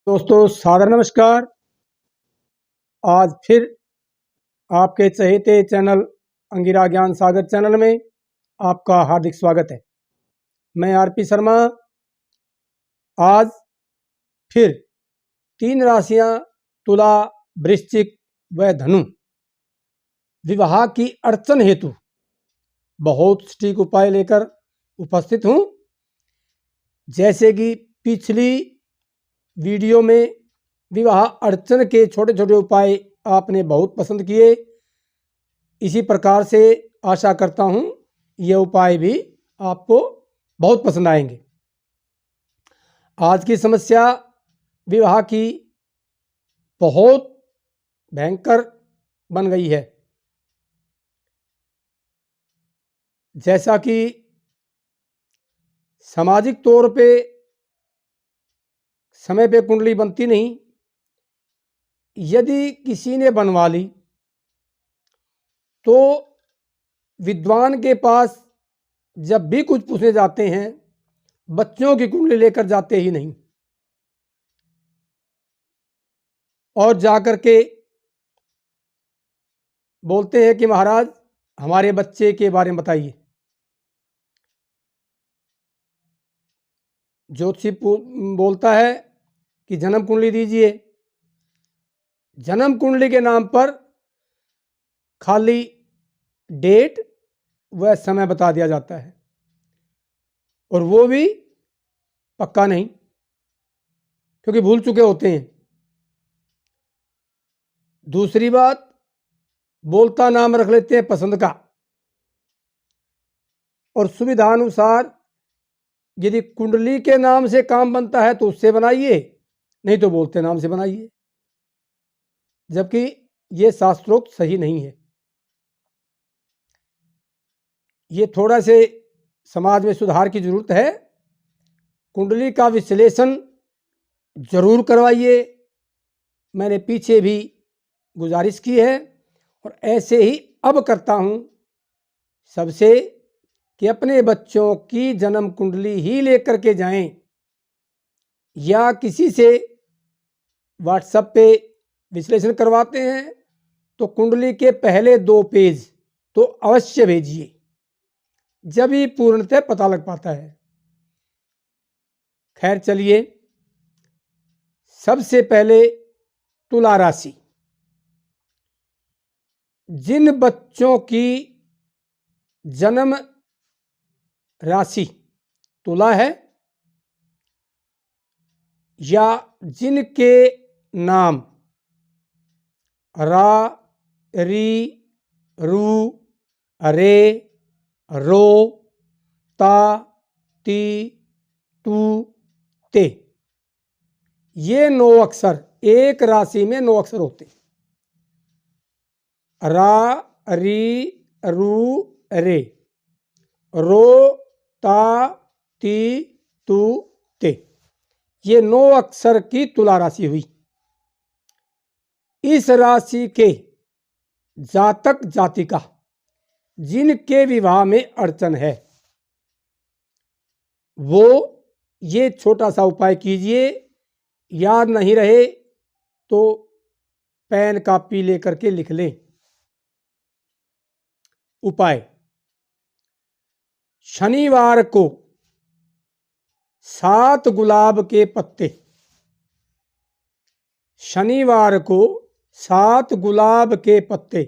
दोस्तों सादर नमस्कार। आज फिर आपके चहेते चैनल अंगिरा ज्ञान सागर चैनल में आपका हार्दिक स्वागत है। मैं आरपी शर्मा। आज फिर 3 राशियां तुला, वृश्चिक व धनु विवाह की अड़चन हेतु बहुत सटीक उपाय लेकर उपस्थित हूं। जैसे कि पिछली वीडियो में विवाह अड़चन के छोटे छोटे उपाय आपने बहुत पसंद किए, इसी प्रकार से आशा करता हूं ये उपाय भी आपको बहुत पसंद आएंगे। आज की समस्या विवाह की बहुत भयंकर बन गई है। जैसा कि सामाजिक तौर पे समय पे कुंडली बनती नहीं, यदि किसी ने बनवा ली तो विद्वान के पास जब भी कुछ पूछने जाते हैं बच्चों की कुंडली लेकर जाते ही नहीं, और जाकर के बोलते हैं कि महाराज हमारे बच्चे के बारे में बताइए। ज्योतिषी बोलता है कि जन्म कुंडली दीजिए। जन्म कुंडली के नाम पर खाली डेट व समय बता दिया जाता है, और वो भी पक्का नहीं, क्योंकि भूल चुके होते हैं। दूसरी बात, बोलता नाम रख लेते हैं पसंद का, और सुविधानुसार यदि कुंडली के नाम से काम बनता है तो उससे बनाइए, नहीं तो बोलते नाम से बनाइए, जबकि ये शास्त्रोक्त सही नहीं है। ये थोड़ा से समाज में सुधार की जरूरत है। कुंडली का विश्लेषण जरूर करवाइए, मैंने पीछे भी गुजारिश की है और ऐसे ही अब करता हूं सबसे कि अपने बच्चों की जन्म कुंडली ही लेकर के जाएं, या किसी से व्हाट्सएप पे विश्लेषण करवाते हैं तो कुंडली के पहले 2 पेज तो अवश्य भेजिए, जब ही पूर्णतः पता लग पाता है। खैर चलिए, सबसे पहले तुला राशि। जिन बच्चों की जन्म राशि तुला है, या जिनके नाम रा, री, रू, रे, रो, ता, ती, तू, ते, ये 9 अक्षर, एक राशि में 9 अक्षर होते हैं। रा, री, रू, रे, रो, ता, ती, तू, ते, ये 9 अक्षर की तुला राशि हुई। इस राशि के जातक जातिका जिनके विवाह में अड़चन है, वो ये छोटा सा उपाय कीजिए। याद नहीं रहे तो पेन कॉपी लेकर के लिख लें। उपाय: शनिवार को 7 गुलाब के पत्ते, शनिवार को 7 गुलाब के पत्ते,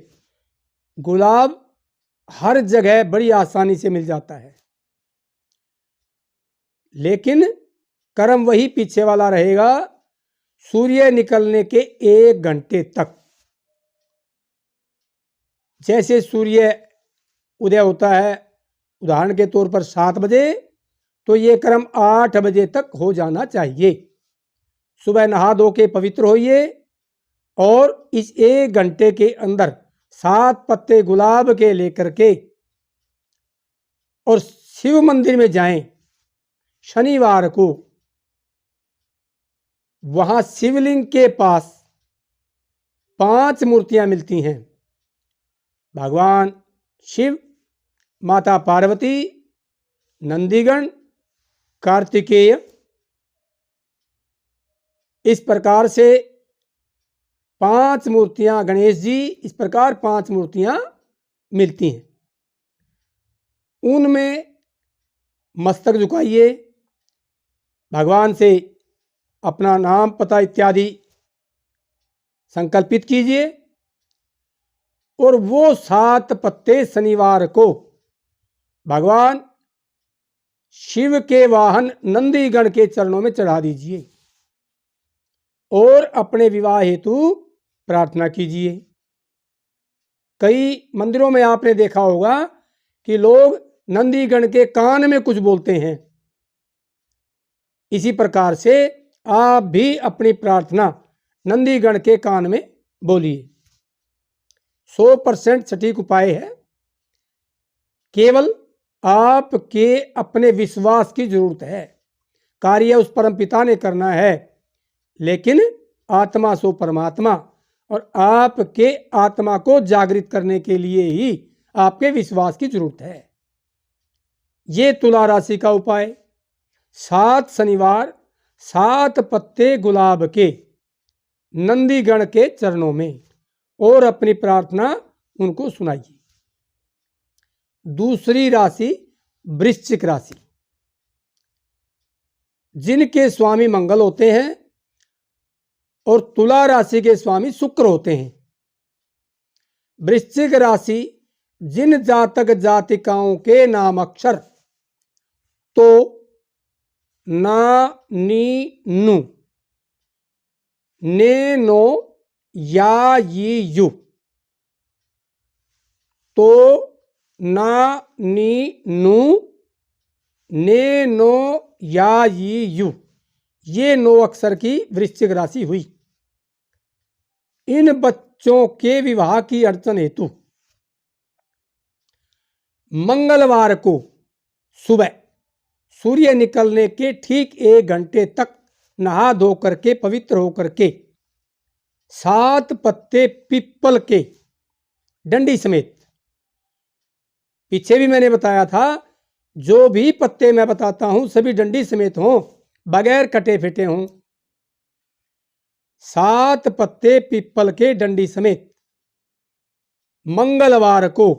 गुलाब हर जगह बड़ी आसानी से मिल जाता है, लेकिन कर्म वही पीछे वाला रहेगा, सूर्य निकलने के 1 घंटे तक। जैसे सूर्य उदय होता है उदाहरण के तौर पर 7 बजे, तो ये कर्म 8 बजे तक हो जाना चाहिए। सुबह नहा धो के पवित्र होइए और इस 1 घंटे के अंदर 7 पत्ते गुलाब के लेकर के और शिव मंदिर में जाएं शनिवार को। वहां शिवलिंग के पास 5 मूर्तियां मिलती हैं, भगवान शिव, माता पार्वती, नंदीगण, कार्तिकेय, इस प्रकार से 5 मूर्तियां गणेश जी, इस प्रकार 5 मूर्तियां मिलती हैं। उनमें मस्तक झुकाइए, भगवान से अपना नाम पता इत्यादि संकल्पित कीजिए और वो 7 पत्ते शनिवार को भगवान शिव के वाहन नंदीगण के चरणों में चढ़ा दीजिए और अपने विवाह हेतु प्रार्थना कीजिए। कई मंदिरों में आपने देखा होगा कि लोग नंदीगण के कान में कुछ बोलते हैं। इसी प्रकार से आप भी अपनी प्रार्थना नंदीगण के कान में बोलिए। 100% सटीक उपाय है। केवल आपके अपने विश्वास की जरूरत है। कार्य उस परम पिता ने करना है, लेकिन आत्मा सो परमात्मा, और आपके आत्मा को जागृत करने के लिए ही आपके विश्वास की जरूरत है। ये तुला राशि का उपाय 7 शनिवार 7 पत्ते गुलाब के नंदीगण के चरणों में और अपनी प्रार्थना उनको सुनाइए। दूसरी राशि वृश्चिक राशि, जिनके स्वामी मंगल होते हैं और तुला राशि के स्वामी शुक्र होते हैं। वृश्चिक राशि जिन जातक जातिकाओं के नाम अक्षर तो ना नी नु ने नो या यी यु, तो ना नी नु ने नो या यी यु, ये 9 अक्षर की वृश्चिक राशि हुई। इन बच्चों के विवाह की अड़चन हेतु मंगलवार को सुबह सूर्य निकलने के ठीक 1 घंटे तक नहा धो करके पवित्र होकर के 7 पत्ते पीपल के डंडी समेत, पीछे भी मैंने बताया था जो भी पत्ते मैं बताता हूं सभी डंडी समेत हों, बगैर कटे फिटे हों। 7 पत्ते पीपल के डंडी समेत मंगलवार को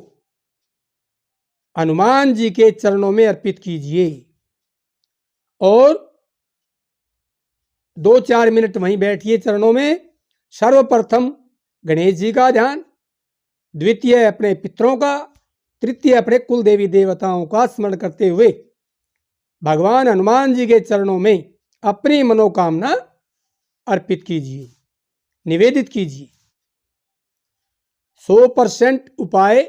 हनुमान जी के चरणों में अर्पित कीजिए और 2-4 मिनट वहीं बैठिए चरणों में। सर्वप्रथम गणेश जी का ध्यान, द्वितीय अपने पितरों का, तृतीय अपने कुल देवी देवताओं का स्मरण करते हुए भगवान हनुमान जी के चरणों में अपनी मनोकामना अर्पित कीजिए, निवेदित कीजिए। 100% उपाय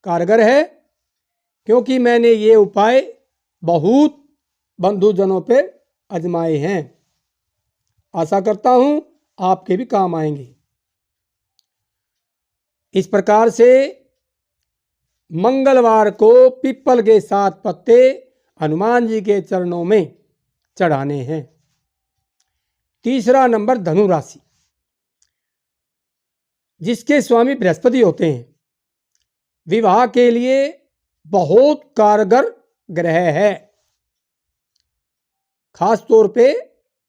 कारगर है, क्योंकि मैंने ये उपाय बहुत बंधुजनों पे आजमाए हैं। आशा करता हूं आपके भी काम आएंगे। इस प्रकार से मंगलवार को पीपल के 7 पत्ते हनुमान जी के चरणों में चढ़ाने हैं। तीसरा नंबर धनु राशि, जिसके स्वामी बृहस्पति होते हैं। विवाह के लिए बहुत कारगर ग्रह है, खास तौर पे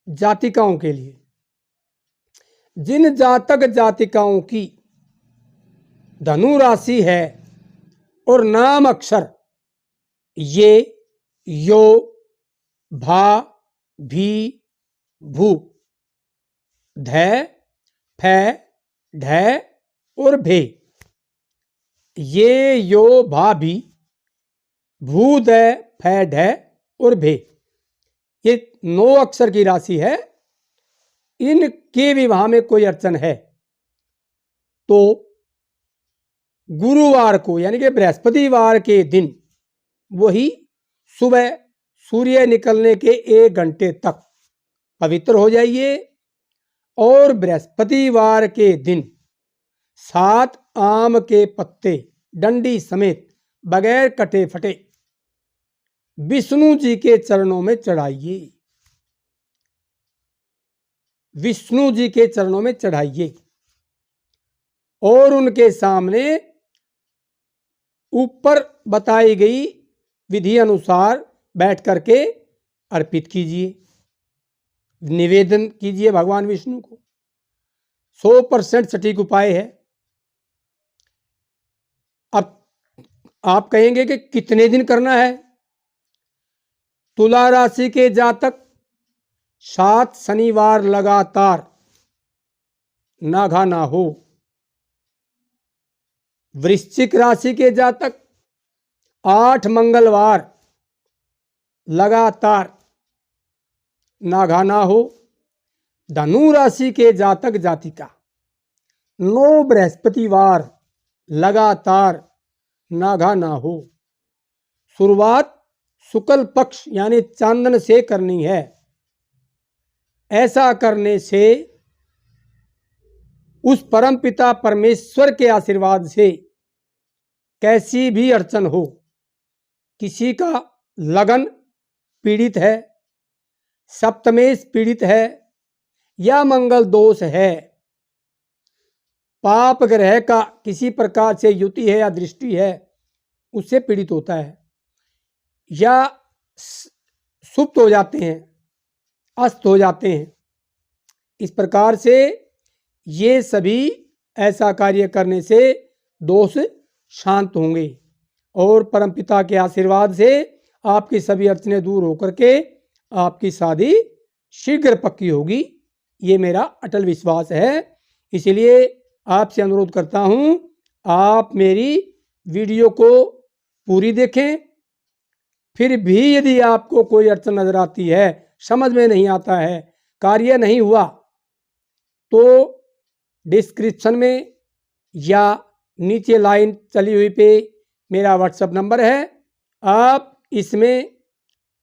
जातिकाओं के लिए। जिन जातक जातिकाओं की धनु राशि है और नाम अक्षर ये, यो, भा, भी, भू, ध, फ, ढ और भे, ये, यो, भा, भी, भू, द, फ, ढ और भे, ये 9 अक्षर की राशि है। इनके विवाह में कोई अड़चन है तो गुरुवार को यानी कि बृहस्पतिवार के दिन वही सुबह सूर्य निकलने के 1 घंटे तक पवित्र हो जाइए और बृहस्पतिवार के दिन 7 आम के पत्ते डंडी समेत बगैर कटे फटे विष्णु जी के चरणों में चढ़ाइए। विष्णु जी के चरणों में चढ़ाइए और उनके सामने ऊपर बताई गई विधि अनुसार बैठ करके अर्पित कीजिए। निवेदन कीजिए भगवान विष्णु को। 100% सटीक उपाय है। अब आप कहेंगे कि कितने दिन करना है? तुला राशि के जातक 7 शनिवार लगातार नागा ना हो। वृश्चिक राशि के जातक 8 मंगलवार लगातार नागा ना हो। धनु राशि के जातक जातिका 9 बृहस्पतिवार लगातार नागा ना हो। शुरुआत शुक्ल पक्ष यानी चांदन से करनी है। ऐसा करने से उस परम पिता परमेश्वर के आशीर्वाद से कैसी भी अड़चन हो, किसी का लगन पीड़ित है, सप्तमेश पीड़ित है या मंगल दोष है, पाप ग्रह का किसी प्रकार से युति है या दृष्टि है, उससे पीड़ित होता है, या सुप्त हो जाते हैं, अस्त हो जाते हैं। इस प्रकार से ये सभी ऐसा कार्य करने से दोष शांत होंगे और परमपिता के आशीर्वाद से आपकी सभी अड़चनें दूर होकर के आपकी शादी शीघ्र पक्की होगी। ये मेरा अटल विश्वास है। इसलिए आपसे अनुरोध करता हूँ, आप मेरी वीडियो को पूरी देखें। फिर भी यदि आपको कोई अड़चन नजर आती है, समझ में नहीं आता है, कार्य नहीं हुआ, तो डिस्क्रिप्शन में या नीचे लाइन चली हुई पे मेरा व्हाट्सएप नंबर है। आप इसमें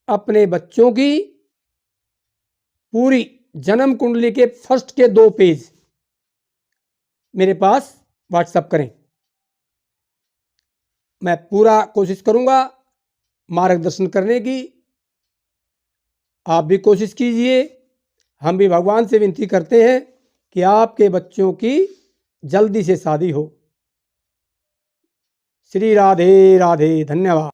अपने बच्चों की पूरी जन्म कुंडली के फर्स्ट के 2 पेज मेरे पास व्हाट्सएप करें। मैं पूरा कोशिश करूंगा मार्गदर्शन करने की। आप भी कोशिश कीजिए। हम भी भगवान से विनती करते हैं कि आपके बच्चों की जल्दी से शादी हो। श्री राधे राधे। धन्यवाद।